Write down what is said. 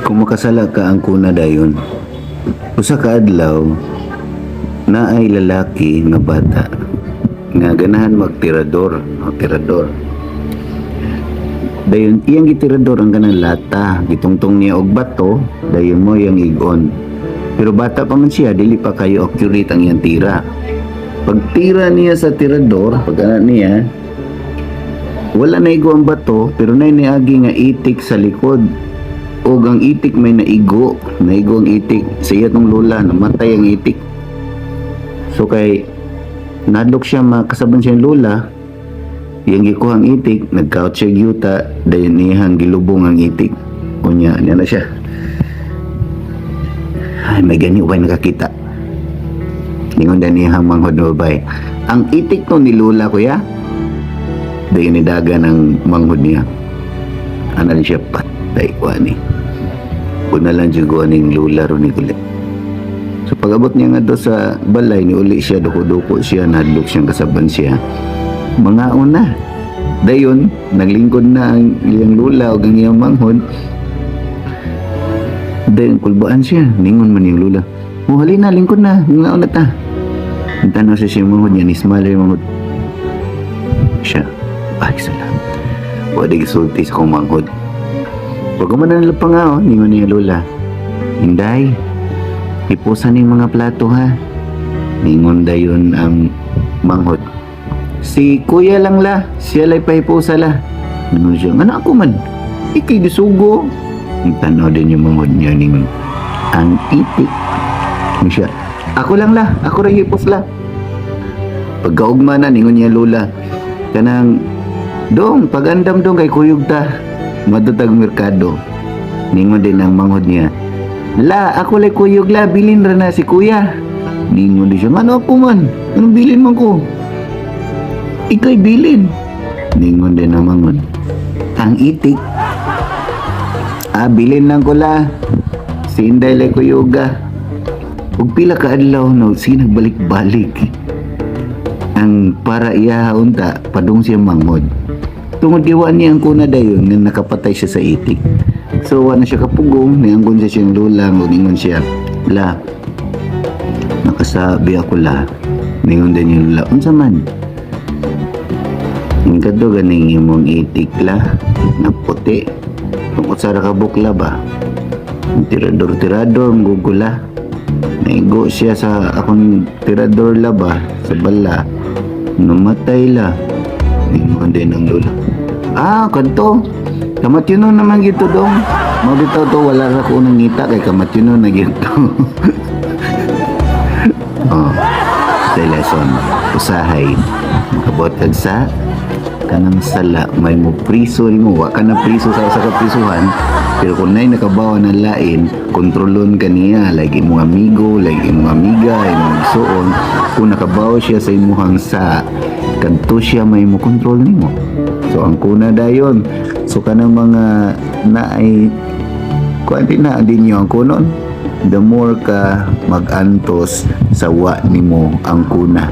Kung makasala ka ang kuna dayon, usa ka adlaw na ay lalaki nga bata nga ganahan magtirador. Dayon iyang gitirador ang ganang lata, gitungtong niya og bato, dayon mo yang igon. Pero bata pa man siya, dili pa kayo accurate ang iyang tira. Pag tira niya sa tirador, pag anak niya, wala na igo ang bato, pero na niagi nga itik sa likod. O ang itik may naigo ang itik. Sa iya tong lola, namatay ang itik. So kay, nadlok siya makasaban siyang lola, iyang gikuha ang itik, nagkaot siya yuta, dayon niyang gilubong ang itik. Kunya, niya na siya. Ay, may gani ubay nakakita. Ningon na niyang manghod na ubay. Ang itik to ni lola, kuya, dayon nidaga ng manghod niya. Ano siya patay ko ani. Una lang siya ning lola ro ni kulit. So pag-abot niya nga do sa balay ni uli siya, duko-duko siya, nadlok siyang kasaban siya. Mga una. Dayon, naglingkod na ang iyang lola o ang iyang manghod. Dayon, kulbaan siya. Ningon man yung lola. Oh, halina, lingkod na. Mga una ta. Ang tanaw siya siyang manghod niya, ni smaller yung manghod. Siya, ay salamat. Wala gisulti sa kong manghod. Pag kumanan nila pa nga, ningon niya lola. Hinday, ipusan yung mga plato ha. Ningon dayon ang manghod. Si kuya lang la, siya lay pahipusa la. Ningon siya, anak ko man, ikay gisugo. Ang tanaw din yung manghod niya, ningon. Ang itik. Ningon siya, ako lang la, ako rin hipos la. Pagkaugma na, ningon niya lola. Kanang, dong, pag-andam dong kay kuyog ta. Madutag merkado. Ningon din ang manghod niya. La, ako lay kuyog la, bilin ra na si kuya. Ningon din siya, ano ako man? Anong bilin man ko? Ikay bilin. Ningon din ang manghod. Ang itik. Bilin lang ko la. Si Inday lay kuyoga. Ug pila ka adlaw no, sinagbalik-balik. Ang para iya unta, padung siya manghod. Tungod iwan niya ang kuna dayon nga nakapatay siya sa itik. So wala siya kapugong, nianggon siya siyang lola, ningon siya, la, nakasabi ako la. Ningon din yung lola, unsa man? Yung kadto ganing imong itik la, na puti. Tungkot sa rakabukla ba? Tirador-tirador, gugula. Naigo siya sa akong tirador la ba, sa bala. Namatay la. Ningon din ang lola. Kanto. Kamatyunon naman gito dong. Mabitaw to, wala ra ko nang ngita kay kamatyunon na gito. Sa lesson, usahay. Makabot kag sa kanang sala, may mo priso nimo, wa ka na priso sa usa ka prisuhan. Pero kung nay nakabawa ng lain, kontrolon ka niya, like imong amigo, like imong amiga, imong igsuon. Kung nakabawa siya sa imuhang sa kanto siya may mo kontrol nimo. So ang kuna dayon, so kanang mga naay kuan na din niyo ang kunon, the more ka magantos sa wa nimo ang kuna.